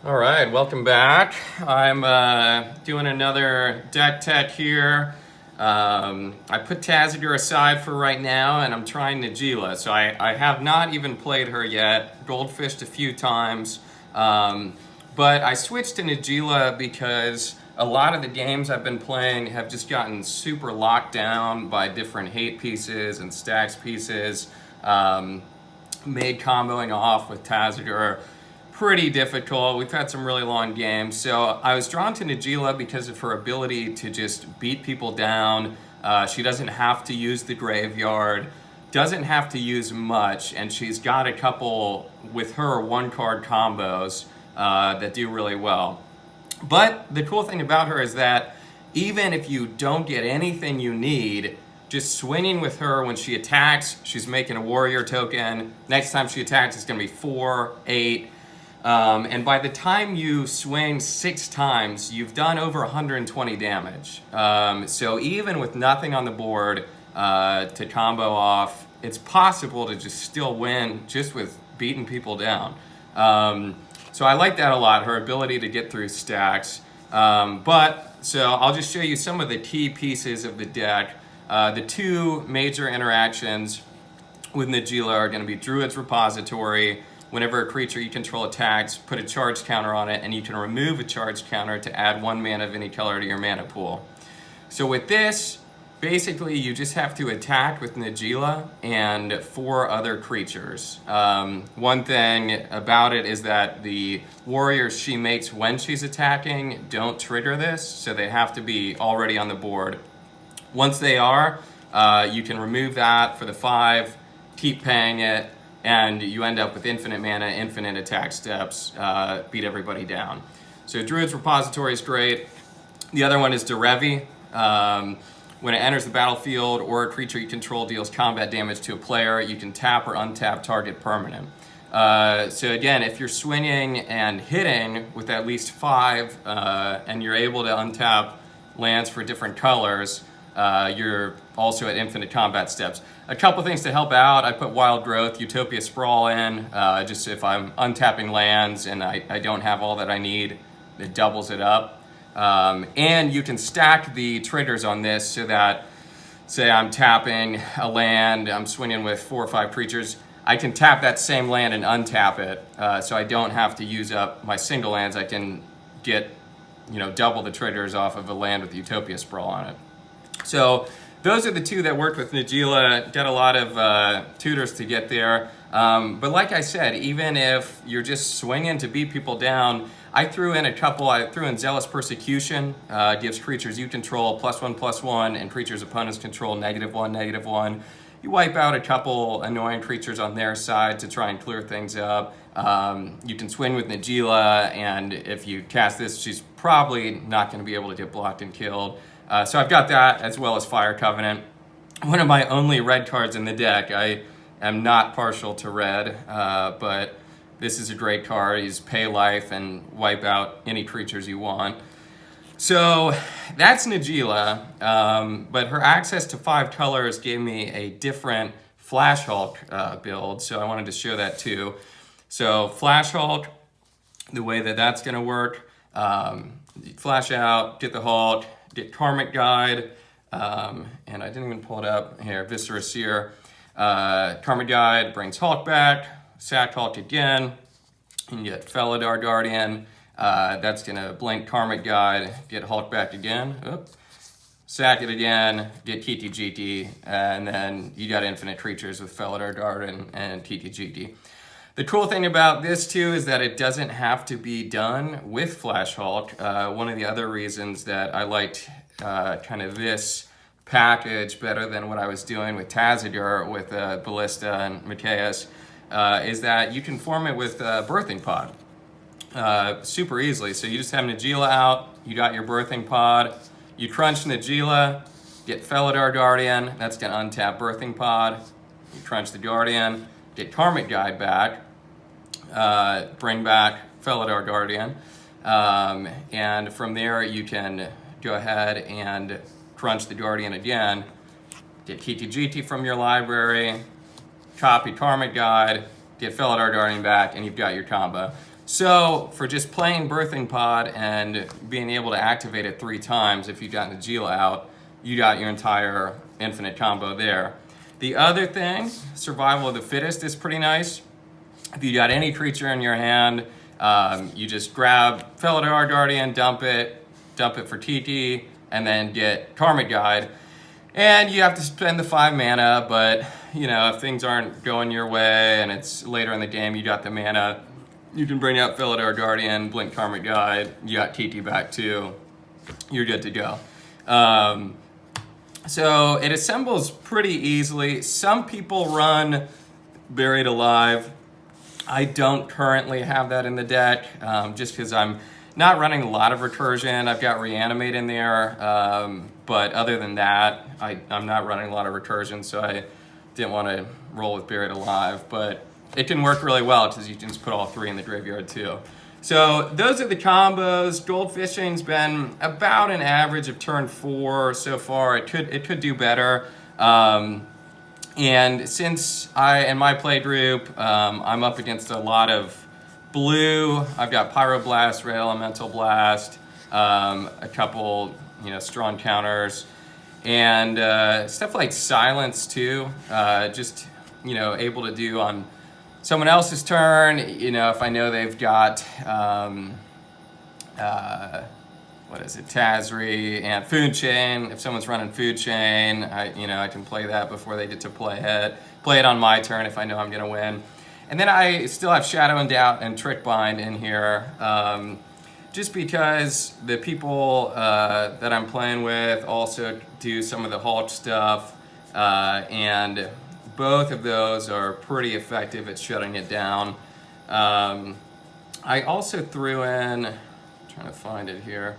All right, welcome back. I'm doing another deck tech here. I put Tazadur aside for right now, and I'm trying Najeela. So I have not even played her yet. Goldfished a few times, but I switched to Najeela because a lot of the games I've been playing have just gotten super locked down by different hate pieces and stacks pieces. Made comboing off with Tazadur pretty difficult. We've had some really long games. So I was drawn to Najeela because of her ability to just beat people down. She doesn't have to use the graveyard, doesn't have to use much, and she's got a couple, with her, one-card combos that do really well. But the cool thing about her is that even if you don't get anything you need, just swinging with her when she attacks, she's making a warrior token. Next time she attacks, it's going to be 4, 8. And by the time you swing 6 times, you've done over 120 damage. So even with nothing on the board to combo off, it's possible to just still win just with beating people down. So I like that a lot, her ability to get through stacks. So I'll just show you some of the key pieces of the deck. The 2 major interactions with Najeela are going to be Druid's Repository. Whenever a creature you control attacks, put a charge counter on it, and you can remove a charge counter to add 1 mana of any color to your mana pool. So with this, basically you just have to attack with Najeela and 4 other creatures. One thing about it is that the warriors she makes when she's attacking don't trigger this, so they have to be already on the board. Once they are, you can remove that for the 5, keep paying it, and you end up with infinite mana, infinite attack steps, beat everybody down. So Druid's Repository is great. The other one is Derevi. When it enters the battlefield or a creature you control deals combat damage to a player, you can tap or untap target permanent. So again, if you're swinging and hitting with at least 5, and you're able to untap lands for different colors, you're also at infinite combat steps. A couple things to help out. I put Wild Growth, Utopia Sprawl in, just if I'm untapping lands and I don't have all that I need, it doubles it up. And you can stack the triggers on this so that, say I'm tapping a land, I'm swinging with 4 or 5 creatures, I can tap that same land and untap it, so I don't have to use up my single lands. I can get, double the triggers off of a land with Utopia Sprawl on it. So those are the 2 that worked with Najeela. Got a lot of tutors to get there. But like I said, even if you're just swinging to beat people down, I threw in a couple. I threw in Zealous Persecution. Gives creatures you control +1/+1 and creatures opponents control -1, -1. You wipe out a couple annoying creatures on their side to try and clear things up. You can swing with Najeela, and if you cast this, she's probably not going to be able to get blocked and killed. So I've got that, as well as Fire Covenant. One of my only red cards in the deck. I am not partial to red, but this is a great card. You just pay life and wipe out any creatures you want. So that's Najeela, but her access to 5 colors gave me a different Flash Hulk build, so I wanted to show that too. So Flash Hulk, the way that that's going to work, flash out, get the Hulk, get Karmic Guide, and I didn't even pull it up here, Viscera Seer. Karmic Guide brings Hulk back, sack Hulk again, and you get Felidar Guardian. That's going to blink Karmic Guide, get Hulk back again, sack it again, get Kiti Jiti, and then you got infinite creatures with Felidar Guardian and Kiti Jiti. The cool thing about this too is that it doesn't have to be done with Flash Hulk. One of the other reasons that I liked kind of this package better than what I was doing with Tazadur, with Ballista and Mikaeus, is that you can form it with Birthing Pod super easily. So you just have Najeela out, you got your Birthing Pod, you crunch Najeela, get Felidar Guardian, that's going to untap Birthing Pod, you crunch the Guardian, get Karmic Guide back, bring back Felidar Guardian, and from there you can go ahead and crunch the Guardian again, get Kiti Jiti from your library, copy Karmic Guide, get Felidar Guardian back, and you've got your combo. So for just playing Birthing Pod and being able to activate it 3 times, if you got Najeela out, you got your entire infinite combo there. The other thing, survival of the fittest is pretty nice. If you got any creature in your hand, you just grab Felidar Guardian, dump it for TT, and then get Karmic Guide. And you have to spend the 5 mana, but you know, if things aren't going your way and it's later in the game, you got the mana, you can bring out Felidar Guardian, blink Karmic Guide, you got TT back too, you're good to go. So it assembles pretty easily. Some people run Buried Alive. I don't currently have that in the deck, just because I'm not running a lot of recursion. I've got Reanimate in there, but other than that, I'm not running a lot of recursion, so I didn't want to roll with Buried Alive. But it can work really well because you can just put all 3 in the graveyard too. So those are the combos. Goldfishing's been about an average of turn 4 so far. It could do better. And since in my play group, I'm up against a lot of blue. I've got Pyroblast, Red Elemental Blast, a couple, strong counters, and stuff like Silence too. Just, able to do on someone else's turn, if I know they've got, Tazri and Food Chain. If someone's running Food Chain, I can play that before they get to play it on my turn if I know I'm gonna win. And then I still have Shadow and Doubt and Trick Bind in here, just because the people that I'm playing with also do some of the Hulk stuff, and both of those are pretty effective at shutting it down. I also threw in, I'm trying to find it here,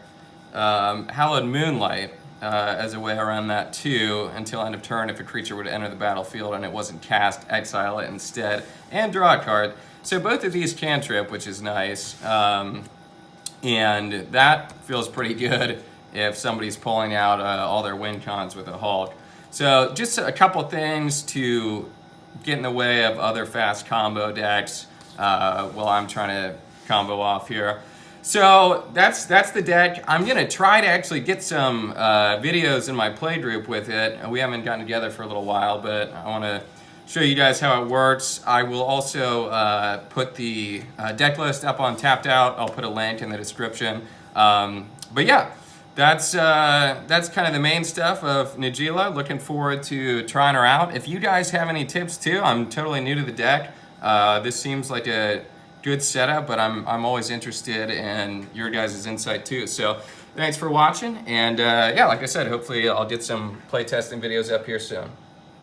Hallowed Moonlight as a way around that too. Until end of turn, if a creature were to enter the battlefield and it wasn't cast, exile it instead and draw a card. So both of these cantrip, which is nice, and that feels pretty good if somebody's pulling out all their win cons with a Hulk. So just a couple things to get in the way of other fast combo decks while I'm trying to combo off here. So that's the deck. I'm gonna try to actually get some videos in my play group with it. We haven't gotten together for a little while, but I wanna show you guys how it works. I will also put the deck list up on Tapped Out. I'll put a link in the description. But yeah, that's kind of the main stuff of Najeela. Looking forward to trying her out. If you guys have any tips too, I'm totally new to the deck. This seems like a good setup, but I'm always interested in your guys' insight too. So thanks for watching, and yeah, like I said, hopefully I'll get some playtesting videos up here soon.